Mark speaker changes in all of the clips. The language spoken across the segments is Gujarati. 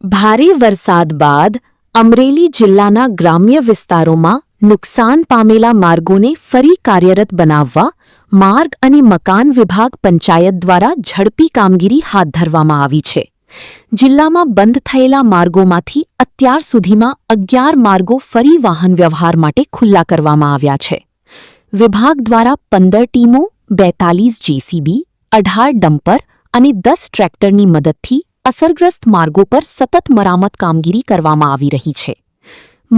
Speaker 1: ભારે વરસાદ બાદ અમરેલી જિલ્લાના ગ્રામ્ય વિસ્તારોમાં નુકસાન પામેલા માર્ગોને ફરી કાર્યરત બનાવવા માર્ગ અને મકાન વિભાગ પંચાયત દ્વારા ઝડપી કામગીરી હાથ ધરવામાં આવી છે. જિલ્લામાં બંધ થયેલા માર્ગોમાંથી અત્યાર સુધીમાં 11 માર્ગો ફરી વાહન વ્યવહાર માટે ખુલ્લા કરવામાં આવ્યા છે. વિભાગ દ્વારા 15 ટીમો, 42 જેસીબી, 18 ડમ્પર અને 10 ટ્રેક્ટરની મદદથી અસરગ્રસ્ત માર્ગો પર સતત મરામત કામગીરી કરવામાં આવી રહી છે.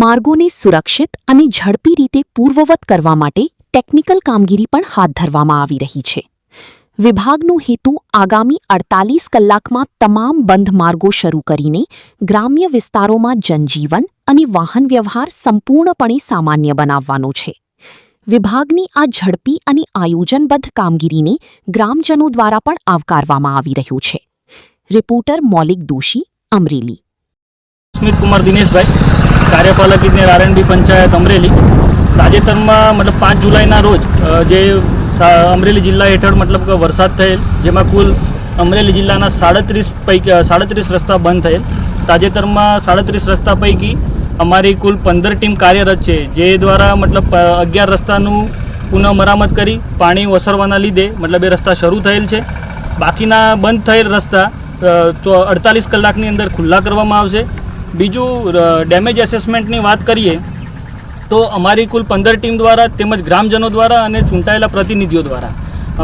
Speaker 1: માર્ગોને સુરક્ષિત અને ઝડપી રીતે પૂર્વવત કરવા માટે ટેકનિકલ કામગીરી પણ હાથ ધરવામાં આવી રહી છે. વિભાગનો હેતુ આગામી 48 કલાકમાં તમામ બંધ માર્ગો શરૂ કરીને ગ્રામ્ય વિસ્તારોમાં જનજીવન અને વાહન વ્યવહાર સંપૂર્ણપણે સામાન્ય બનાવવાનો છે. વિભાગની આ ઝડપી અને આયોજનબદ્ધ કામગીરીને ગ્રામજનો દ્વારા પણ આવકારવામાં આવી રહ્યું છે. રિપોર્ટર મૌલિક દોશી, અમરેલી.
Speaker 2: સ્મિત કુમાર દિનેશભાઈ, કાર્યપાલક ઇજનેર આરએનબી પંચાયત અમરેલી. તાજેતરમાં 5 જુલાઈના રોજ જે અમરેલી જિલ્લા હેઠળ કે વરસાદ થયેલ, જેમાં કુલ અમરેલી જિલ્લાના 37 રસ્તા બંધ થયેલ. તાજેતરમાં 37 રસ્તા પૈકી અમારી કુલ 15 ટીમ કાર્યરત છે, જે દ્વારા 11 રસ્તાનું પુનઃ મરામત કરી પાણી ઓસરવાના લીધે એ રસ્તા શરૂ થયેલ છે. બાકીના બંધ થયેલ રસ્તા 48 કલાકની અંદર ખુલ્લા કરવામાં આવશે. બીજું, ડેમેજ એસેસમેન્ટની વાત કરીએ તો અમારી કુલ 15 ટીમ દ્વારા તેમજ ગ્રામજનો દ્વારા અને ચૂંટાયેલા પ્રતિનિધિઓ દ્વારા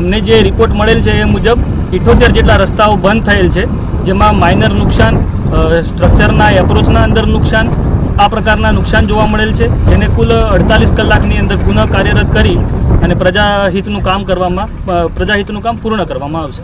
Speaker 2: અમને જે રિપોર્ટ મળેલ છે એ મુજબ 78 જેટલા રસ્તાઓ બંધ થયેલ છે, જેમાં માઇનર નુકસાન, સ્ટ્રક્ચરના એપ્રોચના અંદર નુકસાન, આ પ્રકારના નુકસાન જોવા મળેલ છે, જેને કુલ 48 કલાકની અંદર પુનઃ કાર્યરત કરી અને પ્રજાહિતનું કામ પૂર્ણ કરવામાં આવશે.